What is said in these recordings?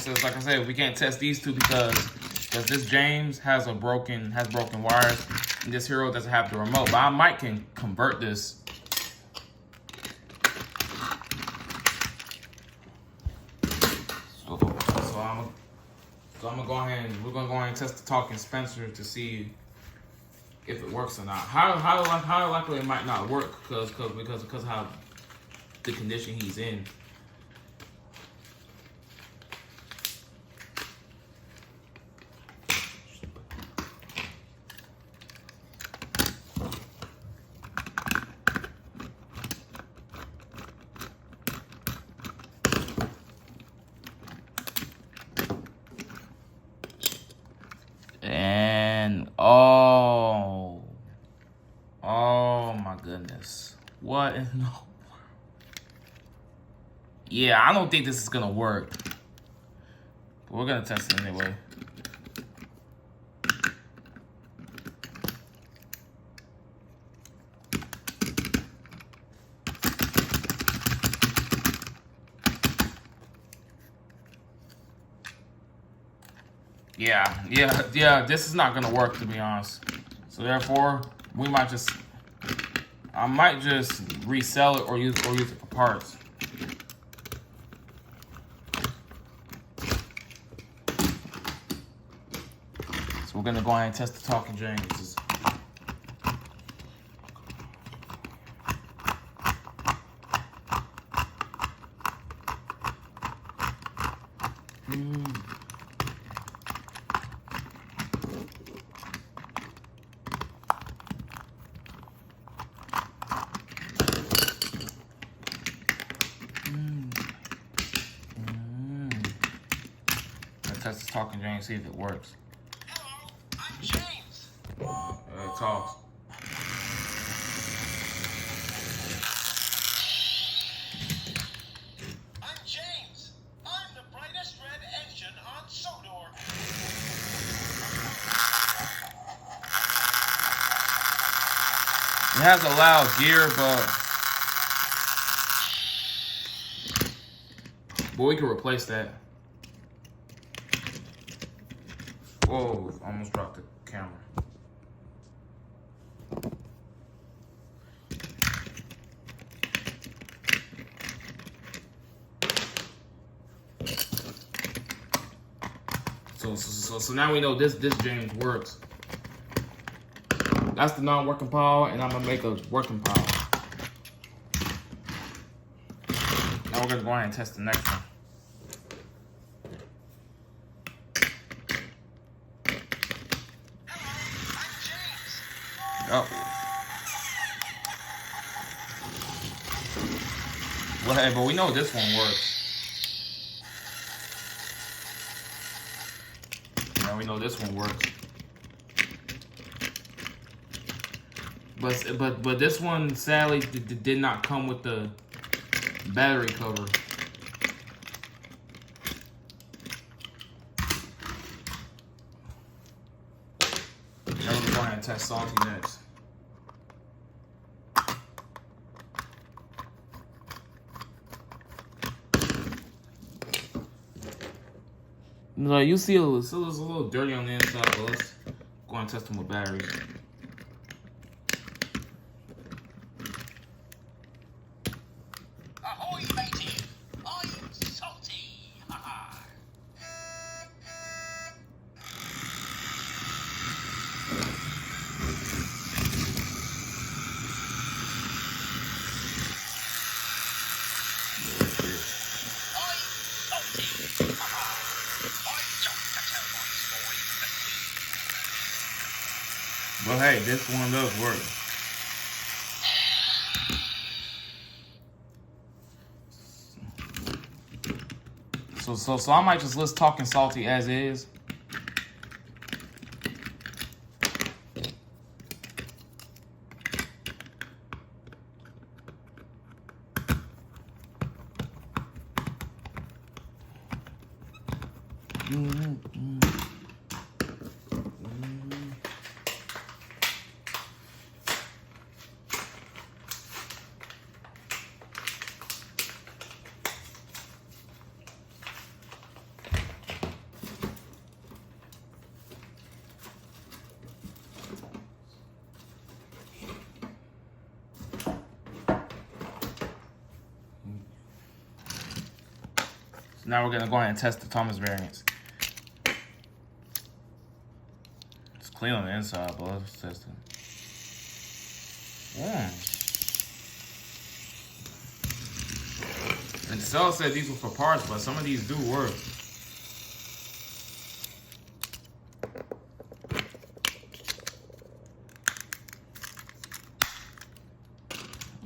so like I said, we can't test these two because this James has broken wires, and this Hero doesn't have the remote. But I might can convert this. So I'm gonna go ahead and we're gonna go ahead and test the Talking Spencer to see if it works or not. How likely it might not work because of how the condition he's in. And oh my goodness, what in the... Yeah, I don't think this is gonna work, but we're gonna test it anyway. Yeah, this is not gonna work, to be honest. So therefore, I might just resell it or use it for parts. So we're gonna go ahead and test the Talking James. Test this Talking James, see if it works. Hello, I'm James. It talks. I'm James. I'm the brightest red engine on Sodor. It has a loud gear, but we can replace that. Whoa, almost dropped the camera. So now we know this James works. That's the non-working pile, and I'm gonna make a working pile. Now we're gonna go ahead and test the next one. Oh. Well, hey, but we know this one works. Yeah, we know this one works. But this one sadly did not come with the battery cover. Now we're going to test Salty next. Like you see, it's a little dirty on the inside, but let's go and test them with batteries. Ahoy, matey! I'm Salty! Ha-ha! But hey, this one does work. So I might just list Talking Salty as is. Now we're gonna go ahead and test the Thomas variants. It's clean on the inside, but let's test it. And the seller said these were for parts, but some of these do work.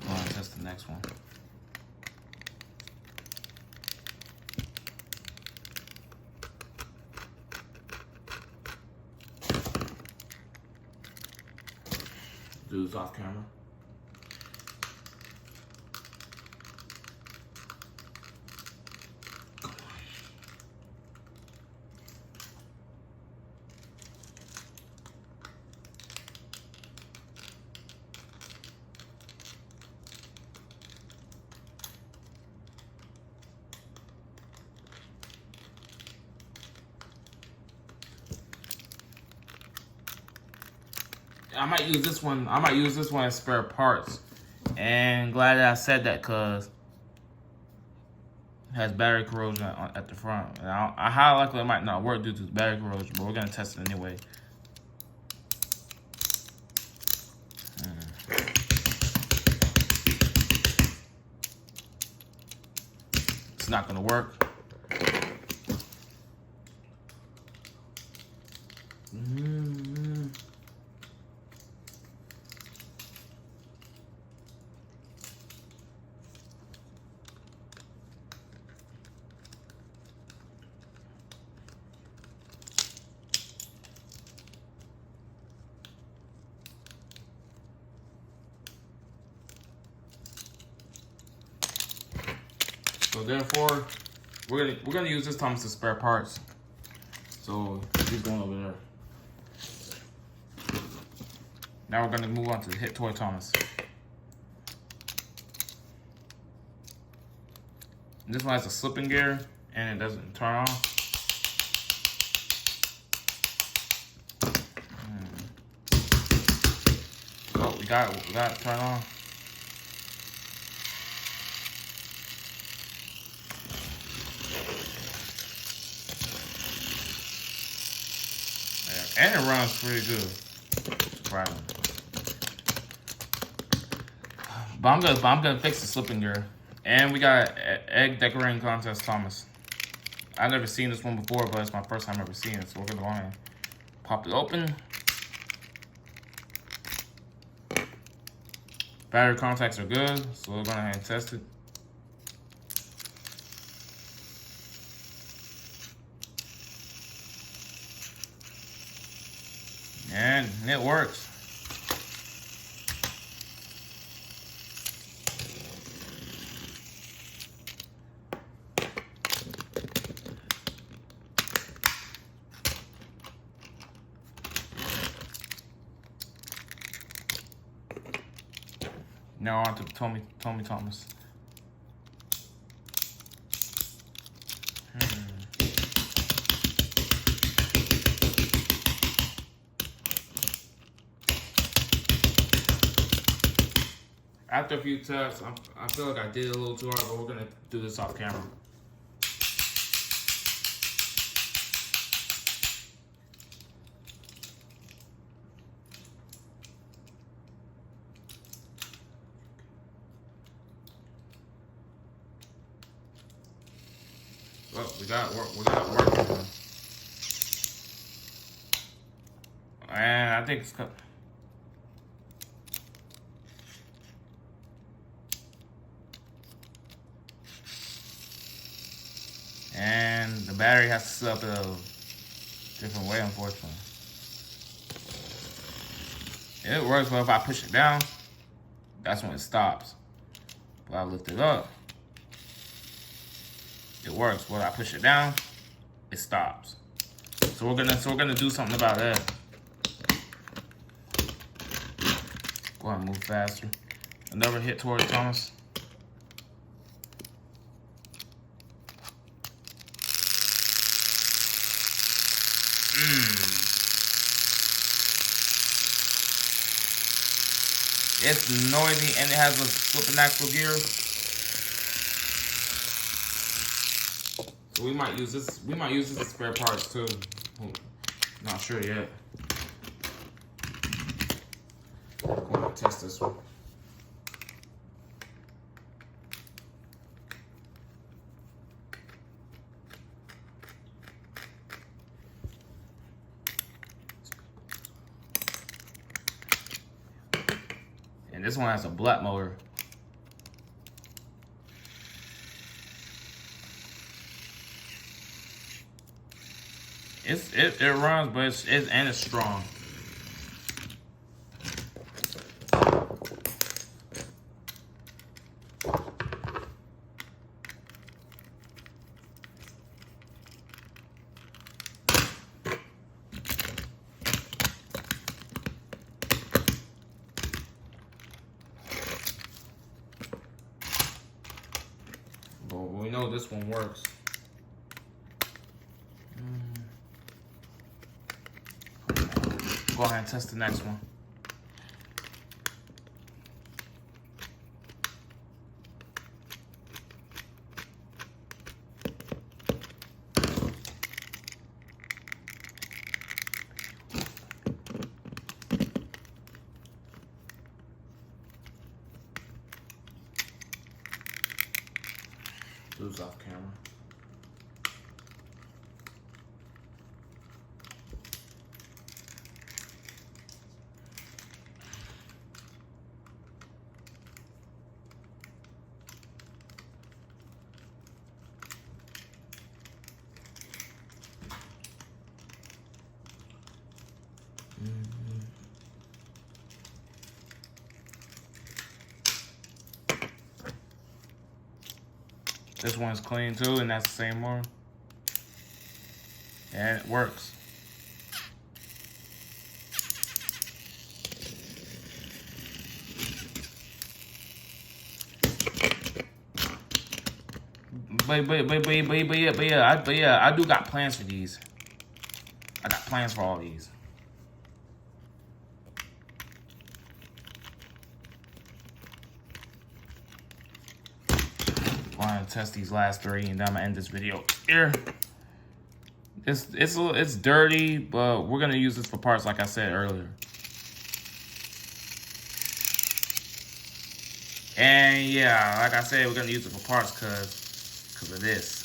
Go on, test the next one. Do this off camera. I might use this one. I might use this one as spare parts. And glad that I said that, cause it has battery corrosion at the front. And I highly likely it might not work due to the battery corrosion, but we're gonna test it anyway. It's not gonna work. So therefore, we're gonna use this Thomas as spare parts. So he's going over there. Now we're gonna move on to the Hit Toy Thomas. This one has a slipping gear and it doesn't turn on. Oh, we got it turned on. And it runs pretty good. Surprising. But I'm gonna fix the slipping gear. And we got an egg decorating contest Thomas. I've never seen this one before, but it's my first time ever seeing it. So we're gonna go ahead and pop it open. Battery contacts are good, so we're gonna go ahead and test it. And it works. Now on to Tomy Thomas. After a few tests, I feel like I did it a little too hard, but we're gonna do this off camera. Well, we got work. We got work. And I think it's. And the battery has to sit up in a different way, unfortunately. It works, but if I push it down, that's when it stops. But I lift it up, it works. When I push it down, it stops. So we're gonna do something about that. Go ahead and move faster. Another Hit Toy Thomas. It's noisy and it has a flipping axle gear. So we might use this. We might use this as spare parts too. Not sure yet. I'm going to test this one. And this one has a black motor. It runs, but it's strong. But we know this one works. Go ahead and test the next one. Blue's off camera. This one's clean too, and that's the same one. And it works. But yeah, I do got plans for these. I got plans for all these. I'm gonna test these last 3, and then I'm gonna end this video here. It's dirty, but we're gonna use this for parts, like I said earlier. And yeah, like I said, we're gonna use it for parts because of this.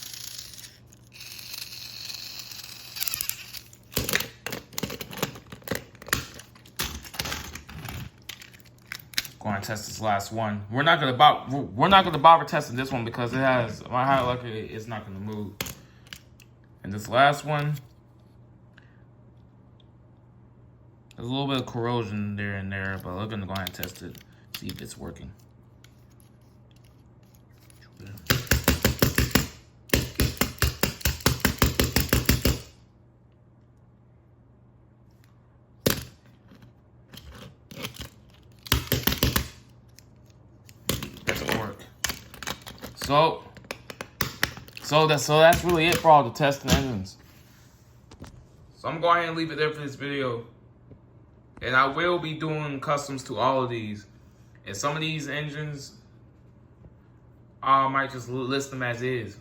Going to test this last one. We're not gonna bother testing this one because it has my high lucky it's not gonna move. And this last one, there's a little bit of corrosion there and there, but we're gonna go ahead and test it, see if it's working. So that's really it for all the testing engines. So I'm going to go ahead and leave it there for this video. And I will be doing customs to all of these. And some of these engines, I might just list them as is.